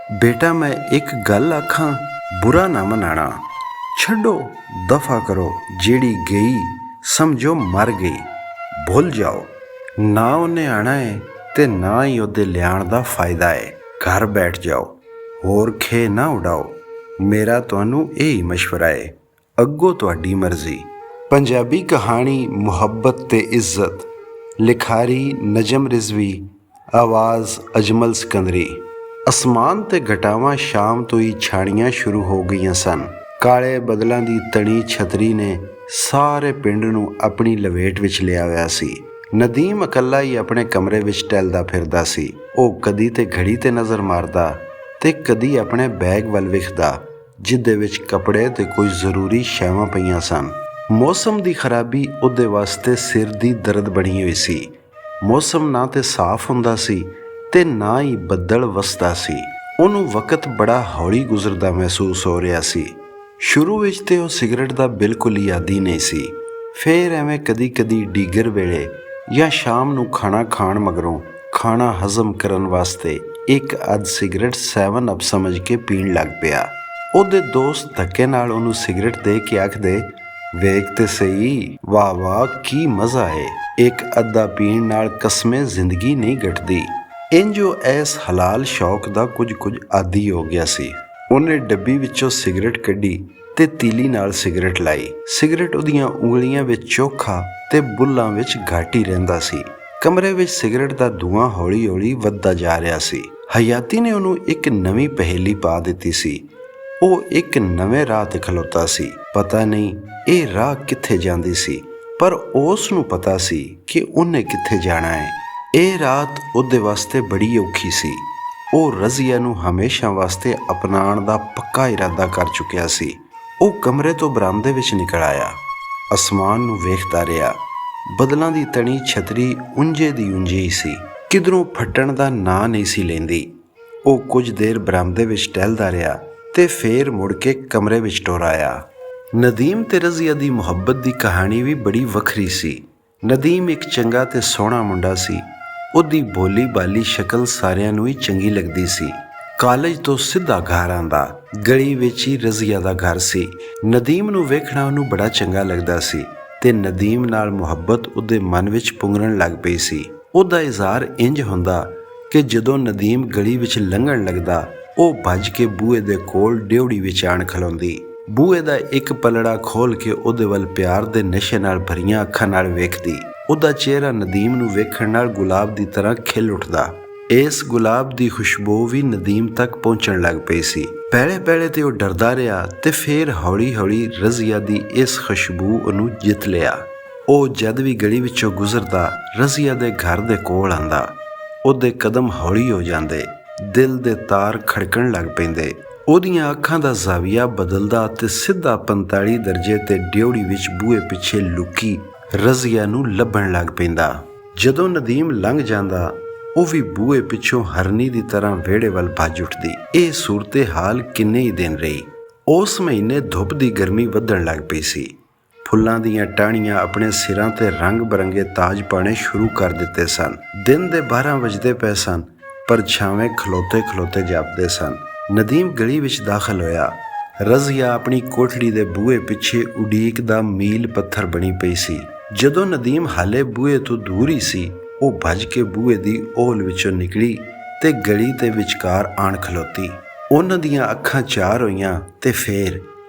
बेटा मैं एक गल आखां, बुरा ना मनाना। छड्डो दफा करो, जेड़ी गई समझो मर गई। भुल जाओ, ना उन्हें आना है ते ना ही उहदे लियाण दा फायदा है। घर बैठ जाओ, होर खे ना उड़ाओ। मेरा तुहानू यही मशवरा है, अग्गों तुहाडी मर्जी। पंजाबी कहानी मुहब्बत ते इज्जत, लिखारी नजम रिजवी, आवाज़ अजमल सिकंदरी। ਅਸਮਾਨ ਤੇ ਘਟਾਵਾਂ ਸ਼ਾਮ ਤੋਂ ਹੀ ਛਾਣੀਆਂ ਸ਼ੁਰੂ ਹੋ ਗਈਆਂ ਸਨ। ਕਾਲੇ ਬਦਲਾਂ ਦੀ ਤਣੀ ਛਤਰੀ ਨੇ ਸਾਰੇ ਪਿੰਡ ਨੂੰ ਆਪਣੀ ਲਵੇਟ ਵਿੱਚ ਲਿਆ ਹੋਇਆ ਸੀ। ਨਦੀਮ ਇਕੱਲਾ ਹੀ ਆਪਣੇ ਕਮਰੇ ਵਿੱਚ ਟਹਿਲਦਾ ਫਿਰਦਾ ਸੀ। ਉਹ ਕਦੀ ਤੇ ਘੜੀ ਤੇ ਨਜ਼ਰ ਮਾਰਦਾ ਤੇ ਕਦੀ ਆਪਣੇ ਬੈਗ ਵੱਲ ਵੇਖਦਾ, ਜਿਹਦੇ ਵਿੱਚ ਕੱਪੜੇ ਤੇ ਕੁਝ ਜ਼ਰੂਰੀ ਸ਼ੈਵਾਂ ਪਈਆਂ ਸਨ। ਮੌਸਮ ਦੀ ਖਰਾਬੀ ਉਹਦੇ ਵਾਸਤੇ ਸਿਰ ਦੀ ਦਰਦ ਬਣੀ ਹੋਈ ਸੀ। ਮੌਸਮ ਨਾ ਤੇ ਸਾਫ਼ ਹੁੰਦਾ ਸੀ ਤੇ ਨਾ ਹੀ ਬੱਦਲ ਵਸਦਾ ਸੀ। ਉਹਨੂੰ ਵਕਤ ਬੜਾ ਹੌਲੀ ਗੁਜ਼ਰਦਾ ਮਹਿਸੂਸ ਹੋ ਰਿਹਾ ਸੀ। ਸ਼ੁਰੂ ਵਿੱਚ ਤੇ ਉਹ ਸਿਗਰਟ ਦਾ ਬਿਲਕੁਲ ਹੀ ਆਦੀ ਨਹੀਂ ਸੀ। ਫਿਰ ਐਵੇਂ ਕਦੀ ਕਦੀ ਡੀਗਰ ਵੇਲੇ ਜਾਂ ਸ਼ਾਮ ਨੂੰ ਖਾਣਾ ਖਾਣ ਮਗਰੋਂ ਖਾਣਾ ਹਜ਼ਮ ਕਰਨ ਵਾਸਤੇ ਇੱਕ ਅੱਧ ਸਿਗਰਟ 7 ਅਪ ਸਮਝ ਕੇ ਪੀਣ ਲੱਗ ਪਿਆ। ਉਹਦੇ ਦੋਸਤ ਧੱਕੇ ਨਾਲ ਉਹਨੂੰ ਸਿਗਰਟ ਦੇ ਕੇ ਆਖਦੇ, ਵੇਖ ਤੇ ਸਹੀ, ਵਾਹ ਵਾਹ ਕੀ ਮਜ਼ਾ ਹੈ। ਇੱਕ ਅੱਧਾ ਪੀਣ ਨਾਲ ਕਸਮੇ ਜ਼ਿੰਦਗੀ ਨਹੀਂ ਘਟਦੀ। ਇੰਝ ਉਹ ਇਸ ਹਲਾਲ ਸ਼ੌਕ ਦਾ ਕੁਝ ਆਦੀ ਹੋ ਗਿਆ ਸੀ। ਉਹਨੇ ਡੱਬੀ ਵਿੱਚੋਂ ਸਿਗਰਟ ਕੱਢੀ ਤੇ ਤੀਲੀ ਨਾਲ ਸਿਗਰਟ ਲਾਈ। ਸਿਗਰਟ ਉਹਦੀਆਂ ਉਂਗਲੀਆਂ ਵਿੱਚ ਚੋਖਾ ਤੇ ਬੁੱਲਾਂ ਵਿੱਚ ਘੱਟ ਹੀ ਰਹਿੰਦਾ ਸੀ। ਕਮਰੇ ਵਿੱਚ ਸਿਗਰਟ ਦਾ ਧੂੰਆਂ ਹੌਲੀ ਹੌਲੀ ਵੱਧਦਾ ਜਾ ਰਿਹਾ ਸੀ। ਹਯਾਤੀ ਨੇ ਉਹਨੂੰ ਇੱਕ ਨਵੀਂ ਪਹੇਲੀ ਪਾ ਦਿੱਤੀ ਸੀ। ਉਹ ਇੱਕ ਨਵੇਂ ਰਾਹ ਤੇ ਖਲੋਤਾ ਸੀ। ਪਤਾ ਨਹੀਂ ਇਹ ਰਾਹ ਕਿੱਥੇ ਜਾਂਦੀ ਸੀ, ਪਰ ਉਸ ਨੂੰ ਪਤਾ ਸੀ ਕਿ ਉਹਨੇ ਕਿੱਥੇ ਜਾਣਾ ਹੈ। ਇਹ ਰਾਤ ਉਹਦੇ ਵਾਸਤੇ ਬੜੀ ਔਖੀ ਸੀ। ਉਹ ਰਜ਼ੀਆ ਨੂੰ ਹਮੇਸ਼ਾ ਵਾਸਤੇ ਅਪਣਾਉਣ ਦਾ ਪੱਕਾ ਇਰਾਦਾ ਕਰ ਚੁੱਕਿਆ ਸੀ। ਉਹ ਕਮਰੇ ਤੋਂ ਬਰਾਮਦੇ ਵਿੱਚ ਨਿਕਲ ਆਇਆ, ਅਸਮਾਨ ਨੂੰ ਵੇਖਦਾ ਰਿਹਾ। ਬੱਦਲਾਂ ਦੀ ਤਣੀ ਛਤਰੀ ਉਂਝੇ ਦੀ ਉਂਝੀ ਹੀ ਸੀ, ਕਿਧਰੋਂ ਫਟਣ ਦਾ ਨਾਂ ਨਹੀਂ ਸੀ ਲੈਂਦੀ। ਉਹ ਕੁਝ ਦੇਰ ਬਰਾਮਦੇ ਵਿੱਚ ਟਹਿਲਦਾ ਰਿਹਾ ਤੇ ਫੇਰ ਮੁੜ ਕੇ ਕਮਰੇ ਵਿੱਚ ਟੁਰ ਆਇਆ। ਨਦੀਮ ਤੇ ਰਜ਼ੀਆ ਦੀ ਮੁਹੱਬਤ ਦੀ ਕਹਾਣੀ ਵੀ ਬੜੀ ਵੱਖਰੀ ਸੀ। ਨਦੀਮ ਇੱਕ ਚੰਗਾ ਤੇ ਸੋਹਣਾ ਮੁੰਡਾ ਸੀ। ਉਹਦੀ ਬੋਲੀ ਬਾਲੀ ਸ਼ਕਲ ਸਾਰਿਆਂ ਨੂੰ ਹੀ ਚੰਗੀ ਲੱਗਦੀ ਸੀ। ਕਾਲਜ ਤੋਂ ਸਿੱਧਾ ਘਰ ਆਉਂਦਾ, ਗਲੀ ਵਿੱਚ ਹੀ ਰਜ਼ੀਆ ਦਾ ਘਰ ਸੀ। ਨਦੀਮ ਨੂੰ ਵੇਖਣਾ ਉਹਨੂੰ ਬੜਾ ਚੰਗਾ ਲੱਗਦਾ ਸੀ ਤੇ ਨਦੀਮ ਨਾਲ ਮੁਹੱਬਤ ਉਹਦੇ ਮਨ ਵਿੱਚ ਪੁੰਗਰਨ ਲੱਗ ਪਈ ਸੀ। ਉਹਦਾ ਇਜ਼ਹਾਰ ਇੰਝ ਹੁੰਦਾ ਕਿ ਜਦੋਂ ਨਦੀਮ ਗਲੀ ਵਿੱਚ ਲੰਘਣ ਲੱਗਦਾ, ਉਹ ਭੱਜ ਕੇ ਬੂਹੇ ਦੇ ਕੋਲ ਡਿਉੜੀ ਵਿੱਚ ਆਣ ਖਲੋਂਦੀ। ਬੂਹੇ ਦਾ ਇੱਕ ਪਲੜਾ ਖੋਲ ਕੇ ਉਹਦੇ ਵੱਲ ਪਿਆਰ ਦੇ ਨਸ਼ੇ ਨਾਲ ਭਰੀਆਂ ਅੱਖਾਂ ਨਾਲ ਵੇਖਦੀ। ਉਹਦਾ ਚਿਹਰਾ ਨਦੀਮ ਨੂੰ ਵੇਖਣ ਨਾਲ ਗੁਲਾਬ ਦੀ ਤਰ੍ਹਾਂ ਖਿਲ ਉੱਠਦਾ। ਇਸ ਗੁਲਾਬ ਦੀ ਖੁਸ਼ਬੂ ਵੀ ਨਦੀਮ ਤੱਕ ਪਹੁੰਚਣ ਲੱਗ ਪਈ ਸੀ। ਪਹਿਲੇ ਤੇ ਉਹ ਡਰਦਾ ਰਿਹਾ ਤੇ ਫਿਰ ਹੌਲੀ ਹੌਲੀ ਰਜ਼ੀਆ ਦੀ ਇਸ ਖੁਸ਼ਬੂ ਉਹਨੂੰ ਜਿੱਤ ਲਿਆ। ਉਹ ਜਦ ਵੀ ਗਲੀ ਵਿੱਚੋਂ ਗੁਜ਼ਰਦਾ, ਰਜ਼ੀਆ ਦੇ ਘਰ ਦੇ ਕੋਲ ਆਂਦਾ, ਉਹਦੇ ਕਦਮ ਹੌਲੀ ਹੋ ਜਾਂਦੇ, ਦਿਲ ਦੇ ਤਾਰ ਖੜਕਣ ਲੱਗ ਪੈਂਦੇ। ਉਹਦੀਆਂ ਅੱਖਾਂ ਦਾ ਜ਼ਾਵੀਆ ਬਦਲਦਾ ਤੇ ਸਿੱਧਾ 45 ਦਰਜੇ ਤੇ ਡਿਉੜੀ ਵਿੱਚ ਬੂਹੇ ਪਿੱਛੇ ਲੁਕੀ ਰਜ਼ੀਆ ਨੂੰ ਲੱਭਣ ਲੱਗ ਪੈਂਦਾ। ਜਦੋਂ ਨਦੀਮ ਲੰਘ ਜਾਂਦਾ, ਉਹ ਵੀ ਬੂਹੇ ਪਿੱਛੋਂ ਹਰਨੀ ਦੀ ਤਰ੍ਹਾਂ ਵਿਹੜੇ ਵੱਲ ਭੱਜ ਉੱਠਦੀ। ਇਹ ਸੂਰਤੇ ਹਾਲ ਕਿੰਨੇ ਹੀ ਦਿਨ ਰਹੀ। ਉਸ ਮਹੀਨੇ ਧੁੱਪ ਦੀ ਗਰਮੀ ਵਧਣ ਲੱਗ ਪਈ ਸੀ। ਫੁੱਲਾਂ ਦੀਆਂ ਟਾਹਣੀਆਂ ਆਪਣੇ ਸਿਰਾਂ ਤੇ ਰੰਗ ਬਰੰਗੇ ਤਾਜ ਪਾਣੇ ਸ਼ੁਰੂ ਕਰ ਦਿੱਤੇ ਸਨ। ਦਿਨ ਦੇ 12 ਵੱਜਦੇ ਪਏ ਸਨ, ਪਰ ਛਾਵੇਂ ਖਲੋਤੇ ਜਾਪਦੇ ਸਨ। ਨਦੀਮ ਗਲੀ ਵਿੱਚ ਦਾਖਲ ਹੋਇਆ। ਰਜ਼ੀਆ ਆਪਣੀ ਕੋਠੜੀ ਦੇ ਬੂਹੇ ਪਿੱਛੇ ਉਡੀਕ ਦਾ ਮੀਲ ਪੱਥਰ ਬਣੀ ਪਈ ਸੀ। ਜਦੋਂ ਨਦੀਮ ਹਾਲੇ ਬੂਹੇ ਤੋਂ ਦੂਰ ਹੀ ਸੀ, ਉਹ ਭੱਜ ਕੇ ਬੂਹੇ ਦੀ ਓਹਲ ਵਿੱਚੋਂ ਨਿਕਲੀ ਤੇ ਗਲੀ ਦੇ ਵਿਚਕਾਰ ਆਣ ਖਲੋਤੀ। ਉਹਨਾਂ ਦੀਆਂ ਅੱਖਾਂ ਚਾਰ ਹੋਈਆਂ ਤੇ ਫੇਰ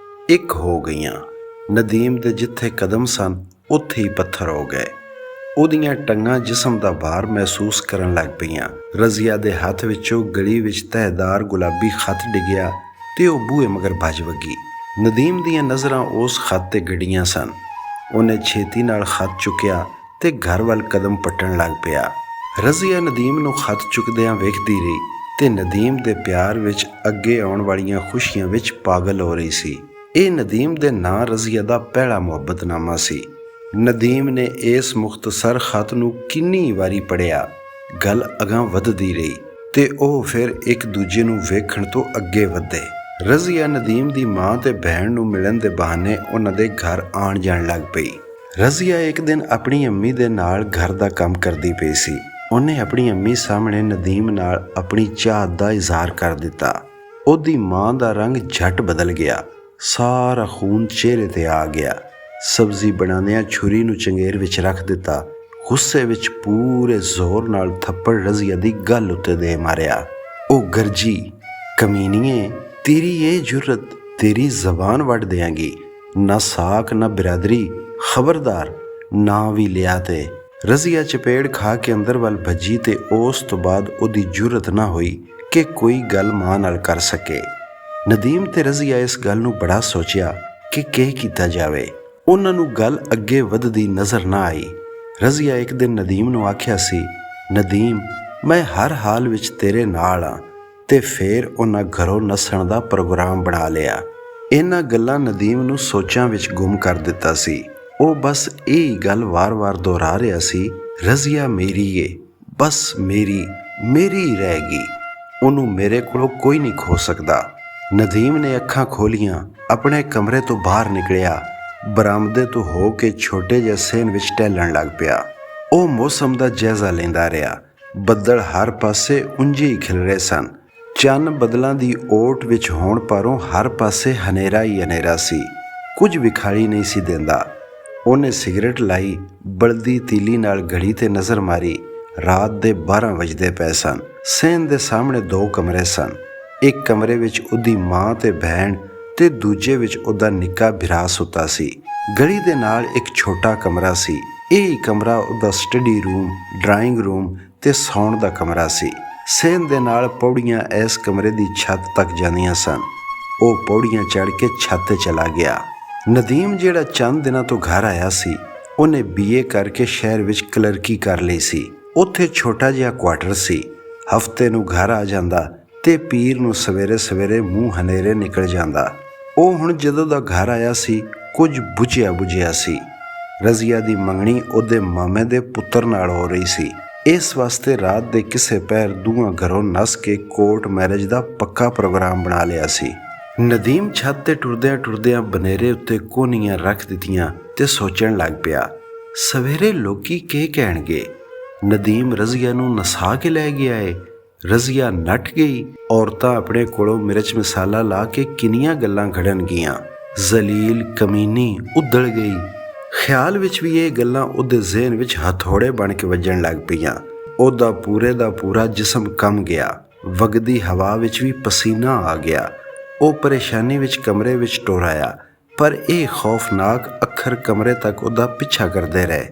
ਇੱਕ ਹੋ ਗਈਆਂ। ਨਦੀਮ ਦੇ ਜਿੱਥੇ ਕਦਮ ਸਨ, ਉੱਥੇ ਹੀ ਪੱਥਰ ਹੋ ਗਏ। ਉਹਦੀਆਂ ਟੰਗਾਂ ਜਿਸਮ ਦਾ ਭਾਰ ਮਹਿਸੂਸ ਕਰਨ ਲੱਗ ਪਈਆਂ। ਰਜ਼ੀਆ ਦੇ ਹੱਥ ਵਿੱਚੋਂ ਗਲੀ ਵਿੱਚ ਤਹਿਦਾਰ ਗੁਲਾਬੀ ਖੱਤ ਡਿੱਗਿਆ ਤੇ ਉਹ ਬੂਹੇ ਮਗਰ ਭੱਜ ਵੱਗੀ। ਨਦੀਮ ਦੀਆਂ ਨਜ਼ਰਾਂ ਉਸ ਖੱਤ ਤੇ ਗੜੀਆਂ ਸਨ। ਉਹਨੇ ਛੇਤੀ ਨਾਲ ਖੱਤ ਚੁੱਕਿਆ ਤੇ ਘਰ ਵੱਲ ਕਦਮ ਪੱਟਣ ਲੱਗ ਪਿਆ। ਰਜ਼ੀਆ ਨਦੀਮ ਨੂੰ ਖੱਤ ਚੁੱਕਦਿਆਂ ਵੇਖਦੀ ਰਹੀ ਤੇ ਨਦੀਮ ਦੇ ਪਿਆਰ ਵਿੱਚ ਅੱਗੇ ਆਉਣ ਵਾਲੀਆਂ ਖੁਸ਼ੀਆਂ ਵਿੱਚ ਪਾਗਲ ਹੋ ਰਹੀ ਸੀ। ਇਹ ਨਦੀਮ ਦੇ ਨਾਂ ਰਜ਼ੀਆ ਦਾ ਪਹਿਲਾ ਮੁਹੱਬਤਨਾਮਾ ਸੀ। ਨਦੀਮ ਨੇ ਇਸ ਮੁਖਤਸਰ ਖੱਤ ਨੂੰ ਕਿੰਨੀ ਵਾਰੀ ਪੜ੍ਹਿਆ। ਗੱਲ ਅਗਾਂਹ ਵੱਧਦੀ ਰਹੀ ਤੇ ਉਹ ਫਿਰ ਇੱਕ ਦੂਜੇ ਨੂੰ ਵੇਖਣ ਤੋਂ ਅੱਗੇ ਵਧੇ। ਰਜ਼ੀਆ ਨਦੀਮ ਦੀ ਮਾਂ ਤੇ ਭੈਣ ਨੂੰ ਮਿਲਣ ਦੇ ਬਹਾਨੇ ਉਹਨਾਂ ਦੇ ਘਰ ਆਉਣ ਜਾਣ ਲੱਗ ਪਈ। ਰਜ਼ੀਆ ਇੱਕ ਦਿਨ ਆਪਣੀ ਅੰਮੀ ਦੇ ਨਾਲ ਘਰ ਦਾ ਕੰਮ ਕਰਦੀ ਪਈ ਸੀ। ਉਹਨੇ ਆਪਣੀ ਅੰਮੀ ਸਾਹਮਣੇ ਨਦੀਮ ਨਾਲ ਆਪਣੀ ਚਾਹਤ ਦਾ ਇਜ਼ਹਾਰ ਕਰ ਦਿੱਤਾ। ਉਹਦੀ ਮਾਂ ਦਾ ਰੰਗ ਝੱਟ ਬਦਲ ਗਿਆ, ਸਾਰਾ ਖੂਨ ਚਿਹਰੇ ਤੇ ਆ ਗਿਆ। ਸਬਜ਼ੀ ਬਣਾਉਂਦਿਆਂ ਛੁਰੀ ਨੂੰ ਚੰਗੇਰ ਵਿੱਚ ਰੱਖ ਦਿੱਤਾ। ਗੁੱਸੇ ਵਿੱਚ ਪੂਰੇ ਜ਼ੋਰ ਨਾਲ ਥੱਪੜ ਰਜ਼ੀਆ ਦੀ ਗੱਲ ਉੱਤੇ ਦੇ ਮਾਰਿਆ। ਉਹ ਗਰਜੀ, ਕਮੀਨੀਏ, ਤੇਰੀ ਇਹ ਜੁਰਤ, ਤੇਰੀ ਜ਼ਬਾਨ ਵੱਢ ਦਿਆਂਗੀ। ਨਾ ਸਾਕ ਨਾ ਬਿਰਾਦਰੀ, ਖਬਰਦਾਰ, ਨਾ ਵੀ ਲਿਆ। ਤੇ ਰਜ਼ੀਆ ਚਪੇੜ ਖਾ ਕੇ ਅੰਦਰ ਵੱਲ ਭੱਜੀ ਤੇ ਉਸ ਤੋਂ ਬਾਅਦ ਉਹਦੀ ਜੁਰਤ ਨਾ ਹੋਈ ਕਿ ਕੋਈ ਗੱਲ ਮਾਂ ਨਾਲ ਕਰ ਸਕੇ। ਨਦੀਮ ਤੇ ਰਜ਼ੀਆ ਇਸ ਗੱਲ ਨੂੰ ਬੜਾ ਸੋਚਿਆ ਕਿ ਕੀ ਕੀਤਾ ਜਾਵੇ। ਉਹਨਾਂ ਨੂੰ ਗੱਲ ਅੱਗੇ ਵੱਧਦੀ ਨਜ਼ਰ ਨਾ ਆਈ। ਰਜ਼ੀਆ ਇੱਕ ਦਿਨ ਨਦੀਮ ਨੂੰ ਆਖਿਆ ਸੀ, ਨਦੀਮ, ਮੈਂ ਹਰ ਹਾਲ ਵਿੱਚ ਤੇਰੇ ਨਾਲ ਹਾਂ। ਤੇ ਫੇਰ ਉਹਨਾਂ ਘਰੋਂ ਨੱਸਣ ਦਾ ਪ੍ਰੋਗਰਾਮ ਬਣਾ ਲਿਆ। ਇਹਨਾਂ ਗੱਲਾਂ ਨਦੀਮ ਨੂੰ ਸੋਚਾਂ ਵਿੱਚ ਗੁੰਮ ਕਰ ਦਿੱਤਾ ਸੀ। ਉਹ ਬਸ ਇਹ ਗੱਲ ਵਾਰ-ਵਾਰ ਦੁਹਰਾ ਰਿਹਾ ਸੀ, ਰਜ਼ੀਆ ਮੇਰੀ ਏ, ਬਸ ਮੇਰੀ ਹੀ ਰਹੇਗੀ। ਉਹਨੂੰ ਮੇਰੇ ਕੋਲੋਂ ਕੋਈ ਨਹੀਂ ਖੋ ਸਕਦਾ। ਨਦੀਮ ਨੇ ਅੱਖਾਂ ਖੋਲੀਆਂ, ਆਪਣੇ ਕਮਰੇ ਤੋਂ ਬਾਹਰ ਨਿਕਲਿਆ, ਬਰਾਮਦੇ ਤੋਂ ਹੋ ਕੇ ਛੋਟੇ ਜਿਹੇ ਸੇਨ ਵਿੱਚ ਟਹਿਲਣ ਲੱਗ ਪਿਆ। ਉਹ ਮੌਸਮ ਦਾ ਜਾਇਜ਼ਾ ਲੈਂਦਾ ਰਿਹਾ। ਬੱਦਲ ਹਰ ਪਾਸੇ ਉਂਝੇ ਹੀ ਖਿਲ ਰਹੇ ਸਨ। ਚੰਨ ਬੱਦਲਾਂ ਦੀ ਓਟ ਵਿੱਚ ਹੋਣ ਪਾਰੋਂ ਹਰ ਪਾਸੇ ਹਨੇਰਾ ਹੀ ਹਨੇਰਾ ਸੀ, ਕੁਝ ਵਿਖਾਈ ਨਹੀਂ ਸੀ ਦਿੰਦਾ। ਉਹਨੇ ਸਿਗਰਟ ਲਾਈ, ਬਲਦੀ ਤੀਲੀ ਨਾਲ ਘੜੀ ਤੇ ਨਜ਼ਰ ਮਾਰੀ। ਰਾਤ ਦੇ 12 ਵੱਜਦੇ ਪਏ ਸਨ। ਸੇਨ ਦੇ ਸਾਹਮਣੇ 2 ਕਮਰੇ ਸਨ। ਇੱਕ ਕਮਰੇ ਵਿੱਚ ਉਹਦੀ ਮਾਂ ਤੇ ਭੈਣ ਤੇ ਦੂਜੇ ਵਿੱਚ ਉਹਦਾ ਨਿੱਕਾ ਭਰਾ ਸੁੱਤਾ ਸੀ। ਗਲੀ ਦੇ ਨਾਲ ਇੱਕ ਛੋਟਾ ਕਮਰਾ ਸੀ। ਇਹ ਕਮਰਾ ਉਹਦਾ ਸਟੱਡੀ ਰੂਮ, ਡਰਾਇੰਗ ਰੂਮ ਤੇ ਸੌਣ ਦਾ ਕਮਰਾ ਸੀ। ਸੇਨ ਦੇ ਨਾਲ ਪੌੜੀਆਂ ਇਸ ਕਮਰੇ ਦੀ ਛੱਤ ਤੱਕ ਜਾਂਦੀਆਂ ਸਨ। ਉਹ ਪੌੜੀਆਂ ਚੜ੍ਹ ਕੇ ਛੱਤ ਤੇ ਚਲਾ ਗਿਆ। ਨਦੀਮ, ਜਿਹੜਾ ਚੰਦ ਦਿਨਾਂ ਤੋਂ ਘਰ ਆਇਆ ਸੀ, ਉਹਨੇ BA ਕਰਕੇ ਸ਼ਹਿਰ ਵਿੱਚ ਕਲਰਕੀ ਕਰ ਲਈ ਸੀ। ਉੱਥੇ ਛੋਟਾ ਜਿਹਾ ਕੁਆਟਰ ਸੀ। ਹਫ਼ਤੇ ਨੂੰ ਘਰ ਆ ਜਾਂਦਾ ਤੇ ਪੀਰ ਨੂੰ ਸਵੇਰੇ ਸਵੇਰੇ ਮੂੰਹ ਹਨੇਰੇ ਨਿਕਲ ਜਾਂਦਾ। ਉਹ ਹੁਣ ਜਦੋਂ ਦਾ ਘਰ ਆਇਆ ਸੀ, ਕੁਝ ਬੁਝਿਆ ਸੀ। ਰਜ਼ੀਆ ਦੀ ਮੰਗਣੀ ਉਹਦੇ ਮਾਮੇ ਦੇ ਪੁੱਤਰ ਨਾਲ ਹੋ ਰਹੀ ਸੀ। ਇਸ ਵਾਸਤੇ ਰਾਤ ਦੇ ਕਿਸੇ ਪਹਿਰ ਦੋਵਾਂ ਘਰੋਂ ਨੱਸ ਕੇ ਕੋਰਟ ਮੈਰਿਜ ਦਾ ਪੱਕਾ ਪ੍ਰੋਗਰਾਮ ਬਣਾ ਲਿਆ ਸੀ। ਨਦੀਮ ਛੱਤ ਤੇ ਟੁਰਦਿਆਂ ਬਨੇਰੇ ਉੱਤੇ ਕੋਹਨੀਆਂ ਰੱਖ ਦਿੱਤੀਆਂ ਤੇ ਸੋਚਣ ਲੱਗ ਪਿਆ, ਸਵੇਰੇ ਲੋਕੀ ਕੀ ਕਹਿਣਗੇ। ਨਦੀਮ ਰਜ਼ੀਆ ਨੂੰ ਨਸਾ ਕੇ ਲੈ ਗਿਆ ਏ। ਰਜ਼ੀਆ ਨੱਠ ਗਈ। ਔਰਤਾਂ ਆਪਣੇ ਕੋਲੋਂ ਮਿਰਚ ਮਸਾਲਾ ਲਾ ਕੇ ਕਿੰਨੀਆਂ ਗੱਲਾਂ ਘੜਨਗੀਆਂ। ਜ਼ਲੀਲ, ਕਮੀਨੀ ਉਧੜ ਗਈ। ਖਿਆਲ ਵਿੱਚ ਵੀ ਇਹ ਗੱਲਾਂ ਉਹਦੇ ਜ਼ਿਹਨ ਵਿੱਚ ਹਥੌੜੇ ਬਣ ਕੇ ਵੱਜਣ ਲੱਗ ਪਈਆਂ। ਉਹਦਾ ਪੂਰੇ ਦਾ ਪੂਰਾ ਜਿਸਮ ਕੰਬ ਗਿਆ। ਵਗਦੀ ਹਵਾ ਵਿੱਚ ਵੀ ਪਸੀਨਾ ਆ ਗਿਆ। ਉਹ ਪਰੇਸ਼ਾਨੀ ਵਿੱਚ ਕਮਰੇ ਵਿੱਚ ਟੋਰਾਇਆ, ਪਰ ਇਹ ਖੌਫਨਾਕ ਅੱਖਰ ਕਮਰੇ ਤੱਕ ਉਹਦਾ ਪਿੱਛਾ ਕਰਦੇ ਰਹੇ।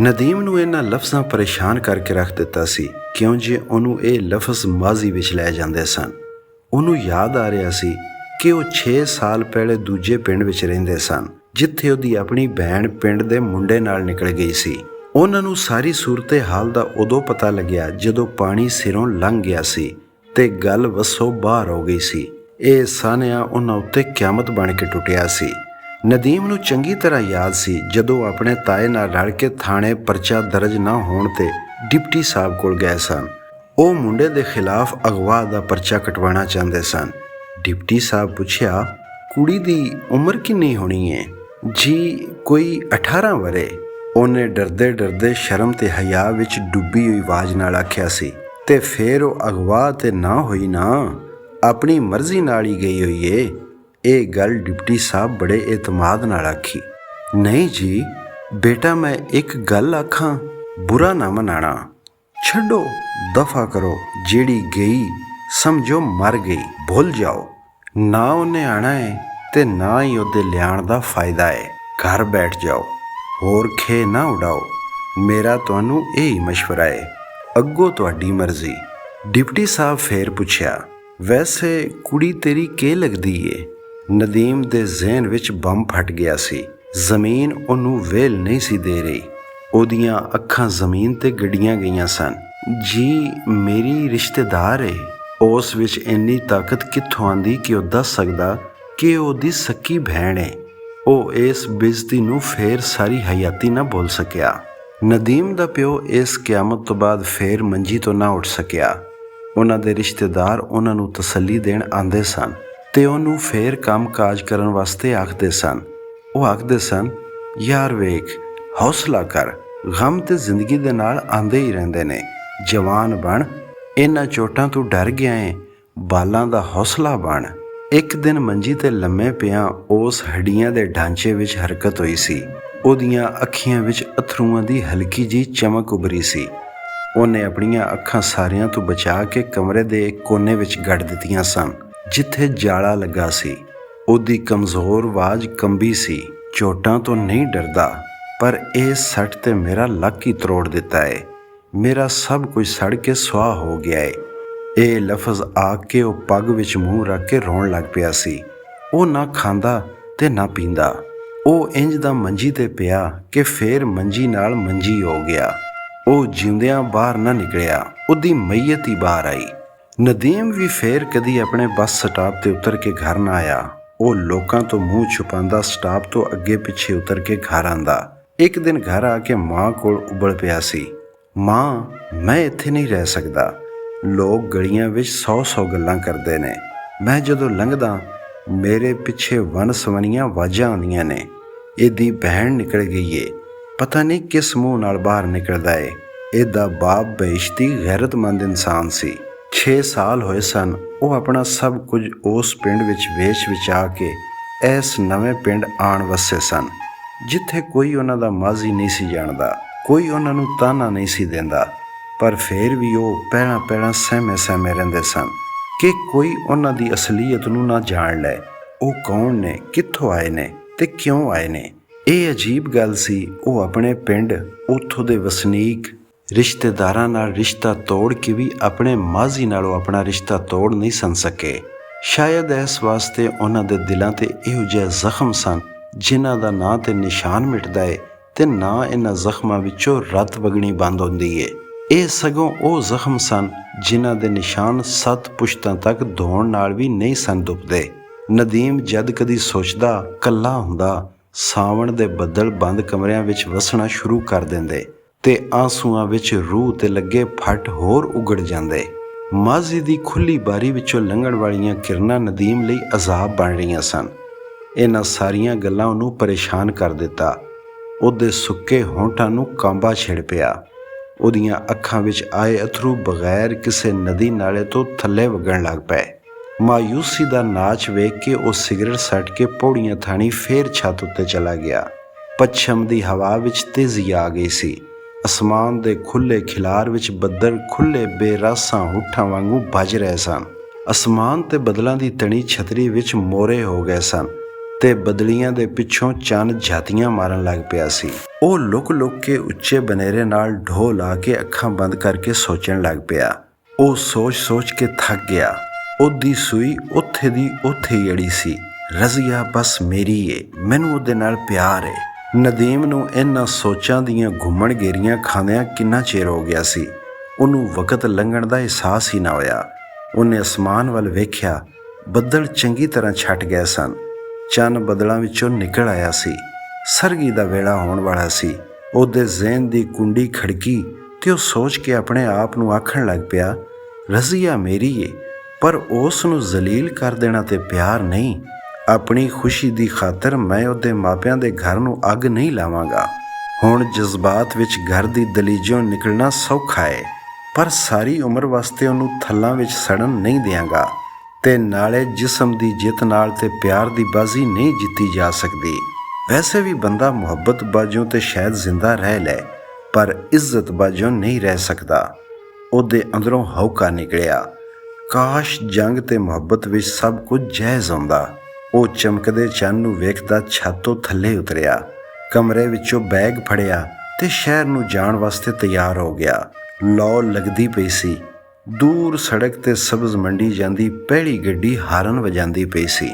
ਨਦੀਮ ਨੂੰ ਇਹਨਾਂ ਲਫ਼ਜ਼ਾਂ ਪਰੇਸ਼ਾਨ ਕਰਕੇ ਰੱਖ ਦਿੱਤਾ ਸੀ, ਕਿਉਂ ਜੇ ਉਹਨੂੰ ਇਹ ਲਫ਼ਜ਼ ਮਾਜ਼ੀ ਵਿੱਚ ਲੈ ਜਾਂਦੇ ਸਨ। ਉਹਨੂੰ ਯਾਦ ਆ ਰਿਹਾ ਸੀ ਕਿ ਉਹ 6 ਸਾਲ ਪਹਿਲੇ ਦੂਜੇ ਪਿੰਡ ਵਿੱਚ ਰਹਿੰਦੇ ਸਨ, ਜਿੱਥੇ ਉਹਦੀ ਆਪਣੀ ਭੈਣ ਪਿੰਡ ਦੇ ਮੁੰਡੇ ਨਾਲ ਨਿਕਲ ਗਈ ਸੀ। ਉਹਨਾਂ ਨੂੰ ਸਾਰੀ ਸੂਰਤੇ ਹਾਲ ਦਾ ਉਦੋਂ ਪਤਾ ਲੱਗਿਆ ਜਦੋਂ ਪਾਣੀ ਸਿਰੋਂ ਲੰਘ ਗਿਆ ਸੀ ਤੇ ਗੱਲ ਵੱਸੋਂ ਬਾਹਰ ਹੋ ਗਈ ਸੀ। ਇਹ ਸਾਨਿਆ ਉਹਨਾਂ ਉੱਤੇ ਕਿਆਮਤ ਬਣ ਕੇ ਟੁੱਟਿਆ ਸੀ। ਨਦੀਮ ਨੂੰ ਚੰਗੀ ਤਰ੍ਹਾਂ ਯਾਦ ਸੀ ਜਦੋਂ ਆਪਣੇ ਤਾਏ ਨਾਲ ਰਲ ਕੇ ਥਾਣੇ ਪਰਚਾ ਦਰਜ ਨਾ ਹੋਣ ਤੇ ਡਿਪਟੀ ਸਾਹਿਬ ਕੋਲ ਗਏ ਸਨ। ਉਹ ਮੁੰਡੇ ਦੇ ਖਿਲਾਫ ਅਗਵਾ ਦਾ ਪਰਚਾ ਕਟਵਾਉਣਾ ਚਾਹੁੰਦੇ ਸਨ। ਡਿਪਟੀ ਸਾਹਿਬ ਪੁੱਛਿਆ, ਕੁੜੀ ਦੀ ਉਮਰ ਕਿੰਨੀ ਹੋਣੀ ਹੈ? ਜੀ ਕੋਈ 18 ਵਰੇ। ਉਹਨੇ ਡਰਦੇ ਸ਼ਰਮ ਤੇ ਹਯਾ ਵਿੱਚ ਡੁੱਬੀ ਹੋਈ ਆਵਾਜ਼ ਨਾਲ ਆਖਿਆ ਸੀ। ਤੇ ਫੇਰ ਉਹ ਅਗਵਾ ਤੇ ਨਾ ਹੋਈ ਨਾ, ਆਪਣੀ ਮਰਜ਼ੀ ਨਾਲ ਹੀ ਗਈ ਹੋਈ ਏ। ਇਹ ਗੱਲ ਡਿਪਟੀ ਸਾਹਿਬ ਬੜੇ ਇਤਮਾਦ ਨਾਲ ਆਖੀ। ਨਹੀਂ ਜੀ ਬੇਟਾ, ਮੈਂ ਇੱਕ ਗੱਲ ਆਖਾਂ, ਬੁਰਾ ਨਾ ਮਨਾਣਾ। ਛੱਡੋ, ਦਫਾ ਕਰੋ, ਜਿਹੜੀ ਗਈ ਸਮਝੋ ਮਰ ਗਈ, ਭੁੱਲ ਜਾਓ। ਨਾ ਉਹਨੇ ਆਣਾ ਹੈ ਤੇ ਨਾ ਹੀ ਉਹਦੇ ਲਿਆਉਣ ਦਾ ਫਾਇਦਾ ਹੈ। ਘਰ ਬੈਠ ਜਾਓ, ਹੋਰ ਖੇ ਨਾ ਉਡਾਓ। ਮੇਰਾ ਤੁਹਾਨੂੰ ਇਹ ਹੀ ਮਸ਼ਵਰਾ ਹੈ, ਅੱਗੋਂ ਤੁਹਾਡੀ ਮਰਜ਼ੀ। ਡਿਪਟੀ ਸਾਹਿਬ ਫੇਰ ਪੁੱਛਿਆ, ਵੈਸੇ ਕੁੜੀ ਤੇਰੀ ਕੀ ਲੱਗਦੀ ਏ? ਨਦੀਮ ਦੇ ਜ਼ਿਹਨ ਵਿੱਚ ਬੰਬ ਫਟ ਗਿਆ ਸੀ। ਜ਼ਮੀਨ ਉਹਨੂੰ ਵੇਲ ਨਹੀਂ ਸੀ ਦੇ ਰਹੀ। ਉਹਦੀਆਂ ਅੱਖਾਂ ਜ਼ਮੀਨ ਤੇ ਗੱਡੀਆਂ ਗਈਆਂ ਸਨ। ਜੀ ਮੇਰੀ ਰਿਸ਼ਤੇਦਾਰ ਏ। ਉਸ ਵਿੱਚ ਇੰਨੀ ਤਾਕਤ ਕਿੱਥੋਂ ਆਂਦੀ ਕਿ ਉਹ ਦੱਸ ਸਕਦਾ ਕਿ ਉਹਦੀ ਸੱਕੀ ਭੈਣ ਏ। ਉਹ ਇਸ ਬੇਇੱਜ਼ਤੀ ਨੂੰ ਫੇਰ ਸਾਰੀ ਹਯਾਤੀ ਨਾ ਭੁੱਲ ਸਕਿਆ। ਨਦੀਮ ਦਾ ਪਿਓ ਇਸ ਕਿਆਮਤ ਤੋਂ ਬਾਅਦ ਫੇਰ ਮੰਜੀ ਤੋਂ ਨਾ ਉੱਠ ਸਕਿਆ। ਉਹਨਾਂ ਦੇ ਰਿਸ਼ਤੇਦਾਰ ਉਹਨਾਂ ਨੂੰ ਤਸੱਲੀ ਦੇਣ ਆਉਂਦੇ ਸਨ ਤੇ ਉਹਨੂੰ ਫੇਰ ਕੰਮ-ਕਾਜ ਕਰਨ ਵਾਸਤੇ ਆਖਦੇ ਸਨ। ਉਹ ਆਖਦੇ ਸਨ, ਯਾਰ ਵੇਖ, ਹੌਸਲਾ ਕਰ, ਗਮ ਤੇ ਜ਼ਿੰਦਗੀ ਦੇ ਨਾਲ ਆਉਂਦੇ ਹੀ ਰਹਿੰਦੇ ਨੇ। ਜਵਾਨ ਬਣ, ਇਹਨਾਂ ਚੋਟਾਂ ਤੋਂ ਡਰ ਗਿਆ ਏ, ਬਾਲਾਂ ਦਾ ਹੌਸਲਾ ਬਣ। ਇੱਕ ਦਿਨ ਮੰਜੀ ਤੇ ਲੰਮੇ ਪਿਆਂ ਉਸ ਹੱਡੀਆਂ ਦੇ ਢਾਂਚੇ ਵਿੱਚ ਹਰਕਤ ਹੋਈ ਸੀ। ਉਹਦੀਆਂ ਅੱਖੀਆਂ ਵਿੱਚ ਅਥਰੂਆਂ ਦੀ ਹਲਕੀ ਜਿਹੀ ਚਮਕ ਉਭਰੀ ਸੀ। ਉਹਨੇ ਆਪਣੀਆਂ ਅੱਖਾਂ ਸਾਰਿਆਂ ਤੋਂ ਬਚਾ ਕੇ ਕਮਰੇ ਦੇ ਇੱਕ ਕੋਨੇ ਵਿੱਚ ਗੱਡ ਦਿੱਤੀਆਂ ਸਨ, ਜਿੱਥੇ ਜਾਲਾ ਲੱਗਾ ਸੀ। ਉਹਦੀ ਕਮਜ਼ੋਰ ਆਵਾਜ਼ ਕੰਬੀ ਸੀ, ਚੋਟਾਂ ਤੋਂ ਨਹੀਂ ਡਰਦਾ, ਪਰ ਇਹ ਸੱਟ ਤੇ ਮੇਰਾ ਲੱਕ ਹੀ ਤਰੋੜ ਦਿੱਤਾ ਏ। ਮੇਰਾ ਸਭ ਕੁਝ ਸੜ ਕੇ ਸੁਆਹ ਹੋ ਗਿਆ ਏ। ਇਹ ਲਫ਼ਜ਼ ਆ ਕੇ ਉਹ ਪੱਗ ਵਿੱਚ ਮੂੰਹ ਰੱਖ ਕੇ ਰੋਣ ਲੱਗ ਪਿਆ ਸੀ। ਉਹ ਨਾ ਖਾਂਦਾ ਤੇ ਨਾ ਪੀਂਦਾ। ਉਹ ਇੰਜ ਦਾ ਮੰਜੀ ਤੇ ਪਿਆ ਕਿ ਫੇਰ ਮੰਜੀ ਨਾਲ ਮੰਜੀ ਹੋ ਗਿਆ। ਉਹ ਜਿਉਂਦਿਆਂ ਬਾਹਰ ਨਾ ਨਿਕਲਿਆ, ਉਹਦੀ ਮਈਅਤ ਹੀ ਬਾਹਰ ਆਈ। ਨਦੀਮ ਵੀ ਫੇਰ ਕਦੀ ਆਪਣੇ ਬੱਸ ਸਟਾਪ ਤੇ ਉਤਰ ਕੇ ਘਰ ਨਾ ਆਇਆ। ਉਹ ਲੋਕਾਂ ਤੋਂ ਮੂੰਹ ਛੁਪਾਉਂਦਾ ਸਟਾਪ ਤੋਂ ਅੱਗੇ ਪਿੱਛੇ ਉਤਰ ਕੇ ਘਰ ਆਂਦਾ। ਇੱਕ ਦਿਨ ਘਰ ਆ ਕੇ ਮਾਂ ਕੋਲ ਉਬਲ ਪਿਆ ਸੀ, ਮਾਂ ਮੈਂ ਇੱਥੇ ਨਹੀਂ ਰਹਿ ਸਕਦਾ। ਲੋਕ ਗਲੀਆਂ ਵਿੱਚ 100 ਗੱਲਾਂ ਕਰਦੇ ਨੇ। ਮੈਂ ਜਦੋਂ ਲੰਘਦਾ ਮੇਰੇ ਪਿੱਛੇ ਵੰਨ-ਸਵੰਨੀਆਂ ਆਵਾਜ਼ਾਂ ਆਉਂਦੀਆਂ ਨੇ, ਇਹਦੀ ਭੈਣ ਨਿਕਲ ਗਈ ਏ, ਪਤਾ ਨਹੀਂ ਕਿਸ ਮੂੰਹ ਨਾਲ ਬਾਹਰ ਨਿਕਲਦਾ ਏ। ਇਹਦਾ ਬਾਪ ਬੇਇੱਜ਼ਤੀ ਗੈਰਤਮੰਦ ਇਨਸਾਨ ਸੀ। 6 ਸਾਲ ਹੋਏ ਸਨ ਉਹ ਆਪਣਾ ਸਭ ਕੁਝ ਉਸ ਪਿੰਡ ਵਿੱਚ ਵੇਚ-ਵਿਚਾ ਕੇ ਇਸ ਨਵੇਂ ਪਿੰਡ ਆਣ ਵਸੇ ਸਨ, ਜਿੱਥੇ ਕੋਈ ਉਹਨਾਂ ਦਾ ਮਾਜ਼ੀ ਨਹੀਂ ਸੀ ਜਾਣਦਾ, ਕੋਈ ਉਹਨਾਂ ਨੂੰ ਤਾਨਾ ਨਹੀਂ ਸੀ ਦਿੰਦਾ। ਪਰ ਫੇਰ ਵੀ ਉਹ ਪਹਿਲਾਂ ਸਹਿਮੇ ਰਹਿੰਦੇ ਸਨ ਕਿ ਕੋਈ ਉਹਨਾਂ ਦੀ ਅਸਲੀਅਤ ਨੂੰ ਨਾ ਜਾਣ ਲੈ। ਉਹ ਕੌਣ ਨੇ, ਕਿੱਥੋਂ ਆਏ ਨੇ ਤੇ ਕਿਉਂ ਆਏ ਨੇ। ਇਹ ਅਜੀਬ ਗੱਲ ਸੀ। ਉਹ ਆਪਣੇ ਪਿੰਡ, ਉੱਥੋਂ ਦੇ ਵਸਨੀਕ, ਰਿਸ਼ਤੇਦਾਰਾਂ ਨਾਲ ਰਿਸ਼ਤਾ ਤੋੜ ਕੇ ਵੀ ਆਪਣੇ ਮਾਜ਼ੀ ਨਾਲੋਂ ਆਪਣਾ ਰਿਸ਼ਤਾ ਤੋੜ ਨਹੀਂ ਸਨ ਸਕੇ। ਸ਼ਾਇਦ ਇਸ ਵਾਸਤੇ ਉਹਨਾਂ ਦੇ ਦਿਲਾਂ ਤੇ ਇਹੋ ਜਿਹੇ ਜ਼ਖਮ ਸਨ ਜਿਨ੍ਹਾਂ ਦਾ ਨਾ ਤੇ ਨਿਸ਼ਾਨ ਮਿਟਦਾ ਏ ਤੇ ਨਾ ਇਹਨਾਂ ਜ਼ਖਮਾਂ ਵਿੱਚੋਂ ਰਤ ਵਗਣੀ ਬੰਦ ਹੁੰਦੀ ਏ। ਇਹ ਸਗੋਂ ਉਹ ਜ਼ਖਮ ਸਨ ਜਿਨ੍ਹਾਂ ਦੇ ਨਿਸ਼ਾਨ 7 ਪੁਸ਼ਤਾਂ ਤੱਕ ਧੋਣ ਨਾਲ ਵੀ ਨਹੀਂ ਸਨ ਦੁੱਪਦੇ। ਨਦੀਮ ਜਦ ਕਦੀ ਸੋਚਦਾ, ਕੱਲਾ ਹੁੰਦਾ, ਸਾਵਣ ਦੇ ਬੱਦਲ ਬੰਦ ਕਮਰਿਆਂ ਵਿੱਚ ਵਸਣਾ ਸ਼ੁਰੂ ਕਰ ਦਿੰਦੇ ਤੇ ਆਂਸੂਆਂ ਵਿੱਚ ਰੂਹ ਤੇ ਲੱਗੇ ਫੱਟ ਹੋਰ ਉਗੜ ਜਾਂਦੇ। ਮਾਜ਼ੀ ਦੀ ਖੁੱਲੀ ਬਾਰੀ ਵਿੱਚੋਂ ਲੰਘਣ ਵਾਲੀਆਂ ਕਿਰਨਾਂ ਨਦੀਮ ਲਈ ਅਜ਼ਾਬ ਬਣ ਰਹੀਆਂ ਸਨ। ਇਹਨਾਂ ਸਾਰੀਆਂ ਗੱਲਾਂ ਉਹਨੂੰ ਪਰੇਸ਼ਾਨ ਕਰ ਦਿੱਤਾ। ਉਹਦੇ ਸੁੱਕੇ ਹੋਂਠਾਂ ਨੂੰ ਕਾਂਬਾ ਛਿੜ ਪਿਆ। ਉਹਦੀਆਂ ਅੱਖਾਂ ਵਿੱਚ ਆਏ ਅਥਰੂ ਬਗੈਰ ਕਿਸੇ ਨਦੀ ਨਾਲੇ ਤੋਂ ਥੱਲੇ ਵਗਣ ਲੱਗ ਪਏ। ਮਾਯੂਸੀ ਦਾ ਨਾਚ ਵੇਖ ਕੇ ਉਹ ਸਿਗਰਟ ਸੱਟ ਕੇ ਪੌੜੀਆਂ ਥਾਣੀ ਫੇਰ ਛੱਤ ਉੱਤੇ ਚਲਾ ਗਿਆ। ਪੱਛਮ ਦੀ ਹਵਾ ਵਿੱਚ ਤੇਜ਼ੀ ਆ ਗਈ ਸੀ। ਅਸਮਾਨ ਦੇ ਖੁੱਲ੍ਹੇ ਖਿਲਾਰ ਵਿੱਚ ਬੱਦਲ ਖੁੱਲ੍ਹੇ ਬੇਰਾਸਾਂ ਹੁੱਠਾਂ ਵਾਂਗੂ ਵੱਜ ਰਹੇ ਸਨ। ਅਸਮਾਨ ਤੇ ਬੱਦਲਾਂ ਦੀ ਤਣੀ ਛਤਰੀ ਵਿੱਚ ਮੋਰੇ ਹੋ ਗਏ ਸਨ ਤੇ ਬਦਲੀਆਂ ਦੇ ਪਿੱਛੋਂ ਚੰਨ ਝਾਤੀਆਂ ਮਾਰਨ ਲੱਗ ਪਿਆ ਸੀ। ਉਹ ਲੁਕ ਕੇ ਉੱਚੇ ਬਨੇਰੇ ਨਾਲ ਢੋ ਲਾ ਕੇ ਅੱਖਾਂ ਬੰਦ ਕਰਕੇ ਸੋਚਣ ਲੱਗ ਪਿਆ। ਉਹ ਸੋਚ ਕੇ ਥੱਕ ਗਿਆ। ਉਹਦੀ ਸੂਈ ਉੱਥੇ ਦੀ ਉੱਥੇ ਹੀ ਅੜੀ ਸੀ। ਰਜ਼ੀਆ ਬਸ ਮੇਰੀ ਏ, ਮੈਨੂੰ ਉਹਦੇ ਨਾਲ ਪਿਆਰ ਏ। ਨਦੀਮ ਨੂੰ ਇਹਨਾਂ ਸੋਚਾਂ ਦੀਆਂ ਘੁੰਮਣ ਗੇਰੀਆਂ ਖਾਂਦਿਆਂ ਕਿੰਨਾ ਚਿਰ ਹੋ ਗਿਆ ਸੀ। ਉਹਨੂੰ ਵਕਤ ਲੰਘਣ ਦਾ ਅਹਿਸਾਸ ਹੀ ਨਾ ਹੋਇਆ। ਉਹਨੇ ਅਸਮਾਨ ਵੱਲ ਵੇਖਿਆ। ਬੱਦਲ ਚੰਗੀ ਤਰ੍ਹਾਂ ਛੱਟ ਗਏ ਸਨ। ਚੰਨ ਬੱਦਲਾਂ ਵਿੱਚੋਂ ਨਿਕਲ ਆਇਆ ਸੀ। ਸਰਗੀ ਦਾ ਵੇਲਾ ਹੋਣ ਵਾਲਾ ਸੀ। ਉਹਦੇ ਜ਼ਿਹਨ ਦੀ ਕੁੰਡੀ ਖੜਕੀ ਤੇ ਉਹ ਸੋਚ ਕੇ ਆਪਣੇ ਆਪ ਨੂੰ ਆਖਣ ਲੱਗ ਪਿਆ, ਰਜ਼ੀਆ ਮੇਰੀ ਏ, ਪਰ ਉਸ ਨੂੰ ਜ਼ਲੀਲ ਕਰ ਦੇਣਾ ਤੇ ਪਿਆਰ ਨਹੀਂ। ਆਪਣੀ ਖੁਸ਼ੀ ਦੀ ਖਾਤਰ ਮੈਂ ਉਹਦੇ ਮਾਪਿਆਂ ਦੇ ਘਰ ਨੂੰ ਅੱਗ ਨਹੀਂ ਲਾਵਾਂਗਾ। ਹੁਣ ਜਜ਼ਬਾਤ ਵਿੱਚ ਘਰ ਦੀ ਦਲੀਜੋਂ ਨਿਕਲਣਾ ਸੌਖਾ ਏ, ਪਰ ਸਾਰੀ ਉਮਰ ਵਾਸਤੇ ਉਹਨੂੰ ਥੱਲਾਂ ਵਿੱਚ ਸੜਨ ਨਹੀਂ ਦਿਆਂਗਾ। ਤੇ ਨਾਲੇ ਜਿਸਮ ਦੀ ਜਿੱਤ ਨਾਲ ਤੇ ਪਿਆਰ ਦੀ ਬਾਜ਼ੀ ਨਹੀਂ ਜਿੱਤੀ ਜਾ ਸਕਦੀ। ਵੈਸੇ ਵੀ ਬੰਦਾ ਮੁਹੱਬਤ ਬਾਝੋਂ ਤੇ ਸ਼ਾਇਦ ਜ਼ਿੰਦਾ ਰਹਿ ਲੈ, ਪਰ ਇੱਜ਼ਤ ਬਾਝੋਂ ਨਹੀਂ ਰਹਿ ਸਕਦਾ। ਉਹਦੇ ਅੰਦਰੋਂ ਹਉਕਾ ਨਿਕਲਿਆ, ਕਾਸ਼ ਜੰਗ ਤੇ ਮੁਹੱਬਤ ਵਿੱਚ ਸਭ ਕੁਝ ਜਾਇਜ਼ ਹੁੰਦਾ। ਉਹ ਚਮਕਦੇ ਚੰਨ ਨੂੰ ਵੇਖਦਾ ਛੱਤ ਤੋਂ ਥੱਲੇ ਉਤਰਿਆ, ਕਮਰੇ ਵਿੱਚੋਂ ਬੈਗ ਫੜਿਆ ਤੇ ਸ਼ਹਿਰ ਨੂੰ ਜਾਣ ਵਾਸਤੇ ਤਿਆਰ ਹੋ ਗਿਆ। ਲੌ ਲੱਗਦੀ ਪਈ ਸੀ। ਦੂਰ ਸੜਕ ਤੇ ਸਬਜ਼ ਮੰਡੀ ਜਾਂਦੀ ਪਹਿਲੀ ਗੱਡੀ ਹਾਰਨ ਵਜਾਂਦੀ ਪਈ ਸੀ।